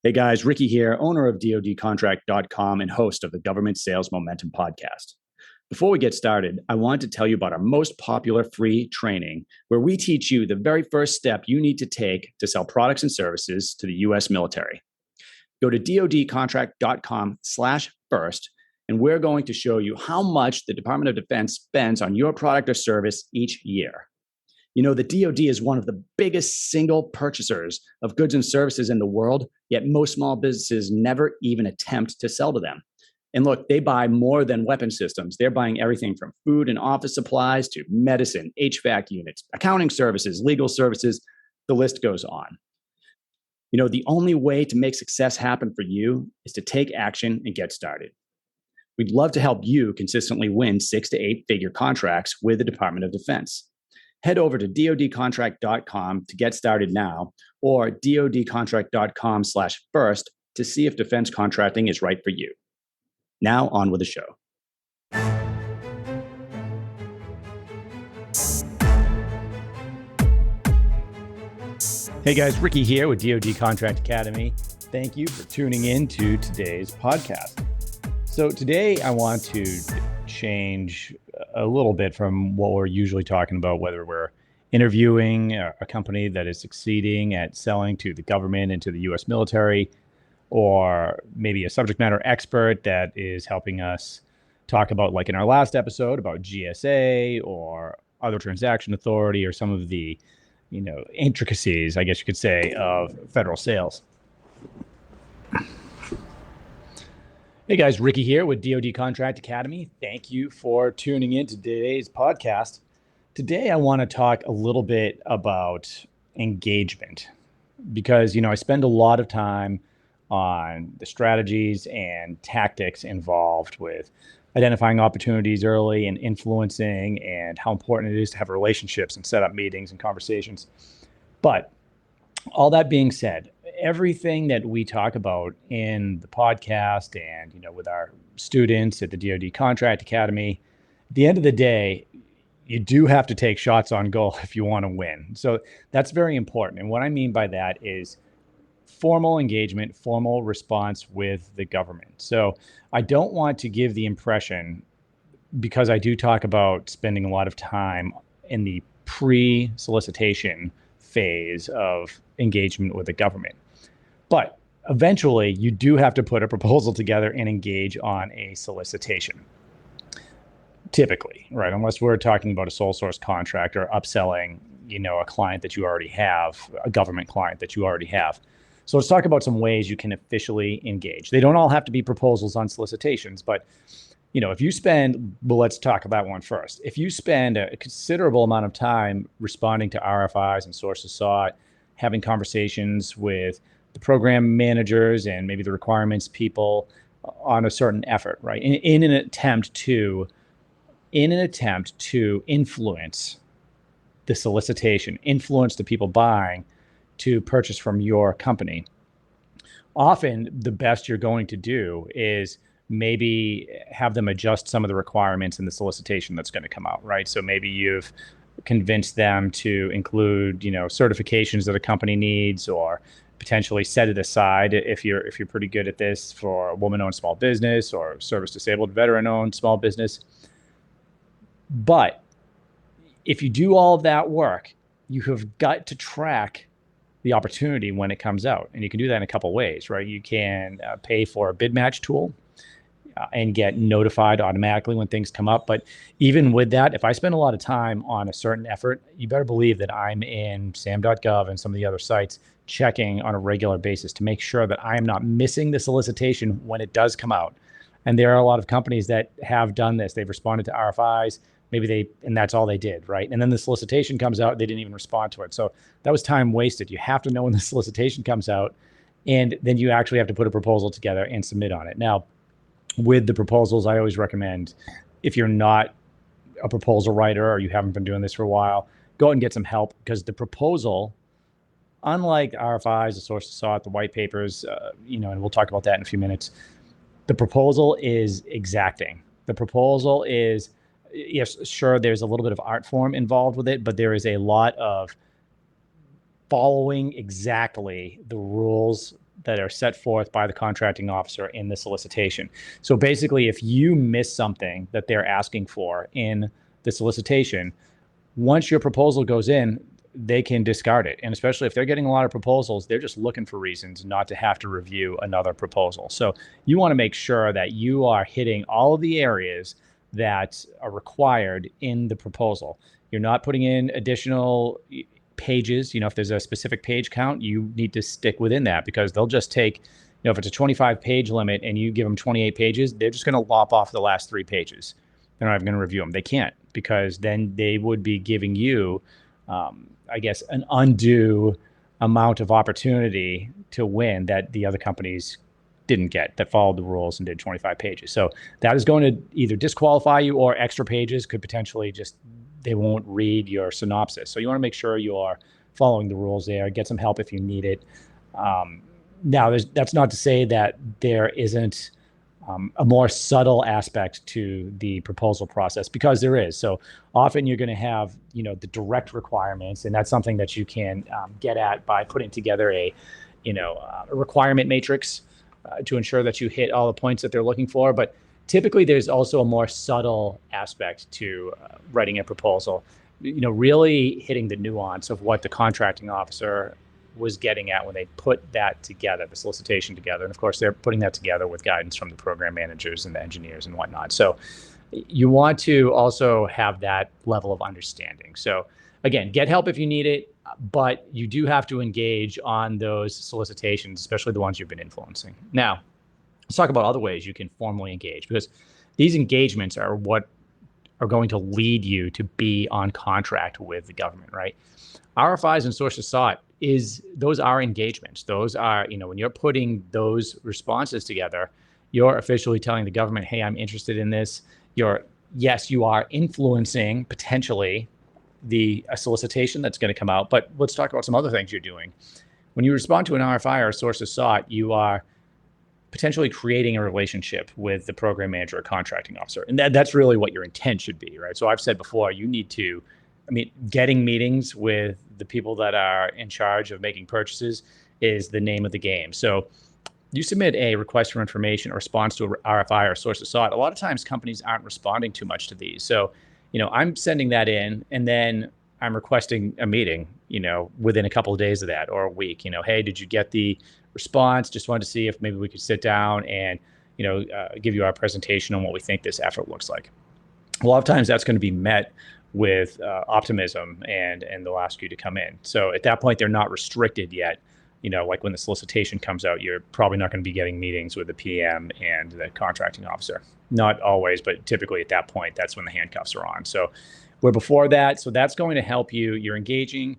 Hey guys, Ricky here, owner of DoDContract.com and host of the Government Sales Momentum podcast. Before we get started, I want to tell you about our most popular free training, where we teach you the very first step you need to take to sell products and services to the U.S. military. Go to DoDContract.com/first, and we're going to show you how much the Department of Defense spends on your product or service each year. You know, the DoD is one of the biggest single purchasers of goods and services in the world, yet most small businesses never even attempt to sell to them. And look, they buy more than weapon systems. They're buying everything from food and office supplies to medicine, HVAC units, accounting services, legal services. The list goes on. You know, the only way to make success happen for you is to take action and get started. We'd love to help you consistently win 6 to 8 figure contracts with the Department of Defense. Head over to DoDContract.com to get started now, or DoDContract.com/first to see if defense contracting is right for you. Now on with the show. Hey guys, Ricky here with DoD Contract Academy. Thank you for tuning in to today's podcast. So today I want to change a little bit from what we're usually talking about, whether we're interviewing a company that is succeeding at selling to the government and to the U.S. military, or maybe a subject matter expert that is helping us talk about, like in our last episode, about GSA or other transaction authority or some of the, intricacies, I guess you could say, of federal sales. Hey guys, Ricky here with DoD Contract Academy. Thank you for tuning in to today's podcast. Today I want to talk a little bit about engagement because, I spend a lot of time on the strategies and tactics involved with identifying opportunities early and influencing, and how important it is to have relationships and set up meetings and conversations. But all that being said, everything that we talk about in the podcast and, with our students at the DoD Contract Academy, at the end of the day, you do have to take shots on goal if you want to win. So that's very important. And what I mean by that is formal engagement, formal response with the government. So I don't want to give the impression, because I do talk about spending a lot of time in the pre-solicitation phase of engagement with the government. But eventually, you do have to put a proposal together and engage on a solicitation. Typically, right? Unless we're talking about a sole source contract or upselling, a client that you already have, a government client that you already have. So let's talk about some ways you can officially engage. They don't all have to be proposals on solicitations, but if you spend, let's talk about one first. If you spend a considerable amount of time responding to RFIs and sources sought, having conversations with the program managers and maybe the requirements people on a certain effort, right? In an attempt to influence the solicitation, influence the people buying to purchase from your company. Often the best you're going to do is maybe have them adjust some of the requirements in the solicitation that's going to come out, right? So maybe you've convinced them to include, certifications that a company needs, or potentially set it aside if you're pretty good at this for a woman-owned small business or service-disabled veteran-owned small business. But if you do all of that work, you have got to track the opportunity when it comes out. And you can do that in a couple of ways, right? You can pay for a bid match tool and get notified automatically when things come up. But even with that, if I spend a lot of time on a certain effort, you better believe that I'm in SAM.gov and some of the other sites checking on a regular basis to make sure that I am not missing the solicitation when it does come out. And there are a lot of companies that have done this. They've responded to RFIs. And that's all they did, right? And then the solicitation comes out, they didn't even respond to it. So that was time wasted. You have to know when the solicitation comes out, and then you actually have to put a proposal together and submit on it. Now, with the proposals, I always recommend, if you're not a proposal writer or you haven't been doing this for a while, go and get some help, because the proposal, unlike RFIs, the sources sought, the white papers, and we'll talk about that in a few minutes, the proposal is exacting. The proposal is, yes, sure, there's a little bit of art form involved with it, but there is a lot of following exactly the rules that are set forth by the contracting officer in the solicitation. So basically, if you miss something that they're asking for in the solicitation, once your proposal goes in, they can discard it. And especially if they're getting a lot of proposals, they're just looking for reasons not to have to review another proposal. So you want to make sure that you are hitting all of the areas that are required in the proposal. You're not putting in additional pages. If there's a specific page count, you need to stick within that, because they'll just take, if it's a 25 page limit and you give them 28 pages, they're just going to lop off the last 3 pages. They're not even going to review them. They can't, because then they would be giving you, I guess, an undue amount of opportunity to win that the other companies didn't get, that followed the rules and did 25 pages. So that is going to either disqualify you, or extra pages could potentially just, they won't read your synopsis. So you want to make sure you are following the rules there. Get some help if you need it. Now, that's not to say that there isn't a more subtle aspect to the proposal process, because there is. So often you're going to have, the direct requirements, and that's something that you can get at by putting together a requirement matrix to ensure that you hit all the points that they're looking for. But typically there's also a more subtle aspect to writing a proposal, really hitting the nuance of what the contracting officer was getting at when they put that together, the solicitation together. And of course, they're putting that together with guidance from the program managers and the engineers and whatnot. So you want to also have that level of understanding. So again, get help if you need it, but you do have to engage on those solicitations, especially the ones you've been influencing. Now, let's talk about other ways you can formally engage, because these engagements are what are going to lead you to be on contract with the government, right? RFIs and sources sought those are engagements. Those are, when you're putting those responses together, you're officially telling the government, hey, I'm interested in this. Yes, you are influencing potentially a solicitation that's going to come out. But let's talk about some other things you're doing. When you respond to an RFI or a sources sought, you are potentially creating a relationship with the program manager or contracting officer. And that's really what your intent should be, right? So I've said before, you need to, getting meetings with the people that are in charge of making purchases is the name of the game. So you submit a request for information or response to a RFI or sources sought. A lot of times companies aren't responding too much to these. So, I'm sending that in, and then I'm requesting a meeting, within a couple of days of that, or a week. Hey, did you get the response? Just wanted to see if maybe we could sit down and, give you our presentation on what we think this effort looks like. A lot of times that's going to be met with optimism, and they'll ask you to come in. So at that point, they're not restricted yet. Like when the solicitation comes out, you're probably not going to be getting meetings with the PM and the contracting officer. Not always, but typically at that point, that's when the handcuffs are on. So we're before that. So that's going to help you. You're engaging.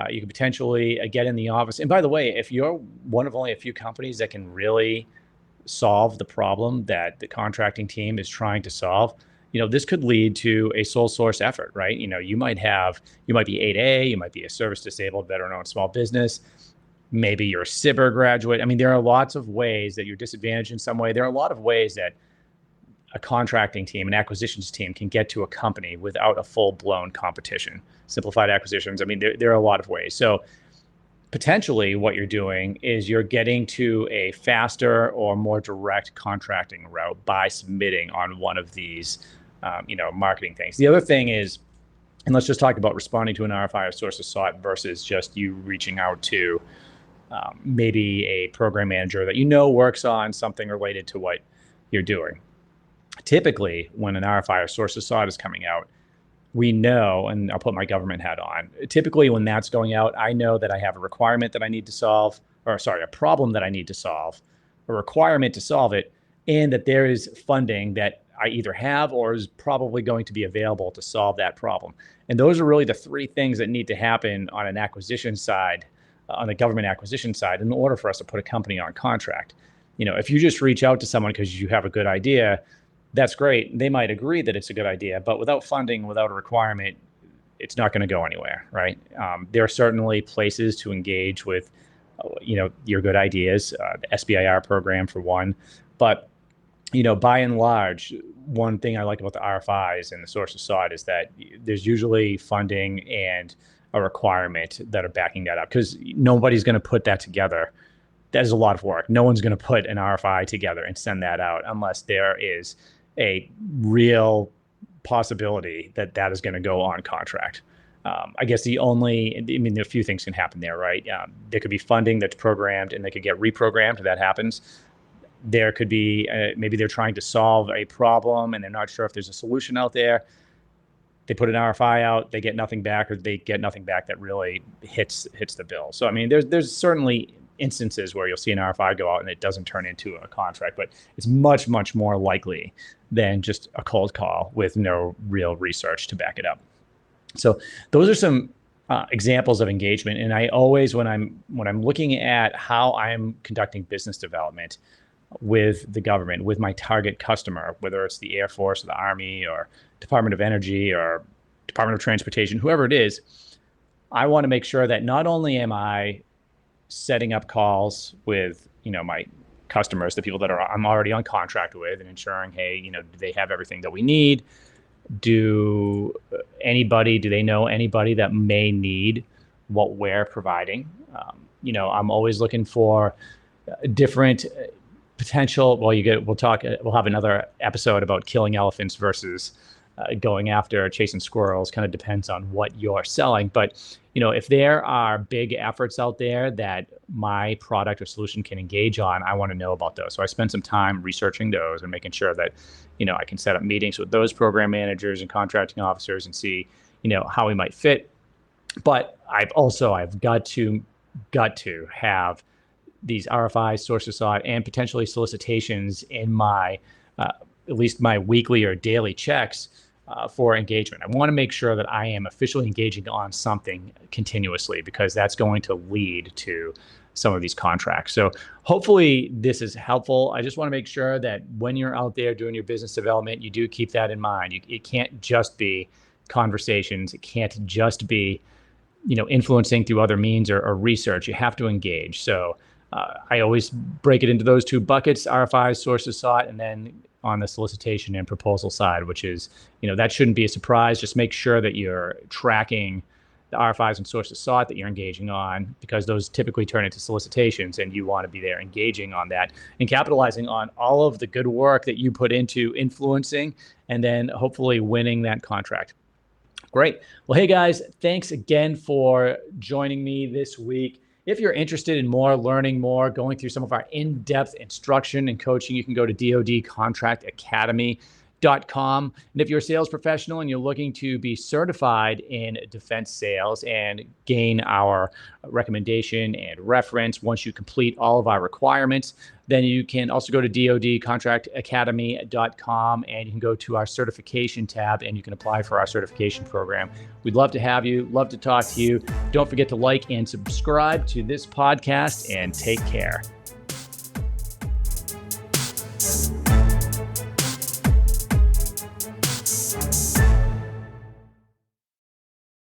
You can potentially get in the office. And by the way, if you're one of only a few companies that can really solve the problem that the contracting team is trying to solve, this could lead to a sole source effort, right? You might be 8A, you might be a service disabled veteran-owned small business. Maybe you're a SIBR graduate. There are lots of ways that you're disadvantaged in some way. There are a lot of ways that a contracting team, an acquisitions team can get to a company without a full-blown competition. Simplified acquisitions. There are a lot of ways. So potentially what you're doing is you're getting to a faster or more direct contracting route by submitting on one of these marketing things. The other thing is, and let's just talk about responding to an RFI or sources sought versus just you reaching out to maybe a program manager that works on something related to what you're doing. Typically, when an RFI or sources sought is coming out, we know, and I'll put my government hat on, typically when that's going out, I know that I have a requirement that I need to solve, a problem that I need to solve, a requirement to solve it, and that there is funding that I either have or is probably going to be available to solve that problem. And those are really the 3 things that need to happen on an acquisition side, on the government acquisition side, in order for us to put a company on contract. If you just reach out to someone because you have a good idea, that's great. They might agree that it's a good idea, but without funding, without a requirement, it's not going to go anywhere, right? There are certainly places to engage with, your good ideas, the SBIR program for one, but by and large, one thing I like about the RFIs and the sources sought is that there's usually funding and a requirement that are backing that up, because nobody's going to put that together that is a lot of work. No one's going to put an RFI together and send that out unless there is a real possibility that that is going to go on contract. I guess a few things can happen there, right? There could be funding that's programmed and they could get reprogrammed. That happens. There could be, maybe they're trying to solve a problem and they're not sure if there's a solution out there. They put an RFI out, they get nothing back, or they get nothing back that really hits the bill. So, I mean, there's certainly instances where you'll see an RFI go out and it doesn't turn into a contract, but it's much, much more likely than just a cold call with no real research to back it up. So those are some examples of engagement. And I always, when I'm looking at how I'm conducting business development with the government, with my target customer, whether it's the Air Force or the Army or Department of Energy or Department of Transportation, whoever it is, I want to make sure that not only am I setting up calls with, my customers, the people that I'm already on contract with, and ensuring, hey, do they have everything that we need? Do they know anybody that may need what we're providing? I'm always looking for different potential. Well, we'll have another episode about killing elephants versus going after chasing squirrels. Kind of depends on what you're selling. But, if there are big efforts out there that my product or solution can engage on, I want to know about those. So I spend some time researching those and making sure that, I can set up meetings with those program managers and contracting officers and see, how we might fit. But I've got to have these RFIs, sources sought, and potentially solicitations in my, at least my weekly or daily checks for engagement. I want to make sure that I am officially engaging on something continuously, because that's going to lead to some of these contracts. So hopefully this is helpful. I just want to make sure that when you're out there doing your business development, you do keep that in mind. It can't just be conversations. It can't just be, influencing through other means or research. You have to engage. So I always break it into those two buckets: RFIs, sources sought, and then on the solicitation and proposal side, which is, that shouldn't be a surprise. Just make sure that you're tracking the RFIs and sources sought that you're engaging on, because those typically turn into solicitations, and you want to be there engaging on that and capitalizing on all of the good work that you put into influencing and then hopefully winning that contract. Great. Well, hey guys, thanks again for joining me this week. If you're interested in learning more, going through some of our in-depth instruction and coaching, you can go to DoDContractacademy.com. And if you're a sales professional and you're looking to be certified in defense sales and gain our recommendation and reference once you complete all of our requirements, then you can also go to DoDContractacademy.com and you can go to our certification tab and you can apply for our certification program. We'd love to have you, love to talk to you. Don't forget to like and subscribe to this podcast, and take care.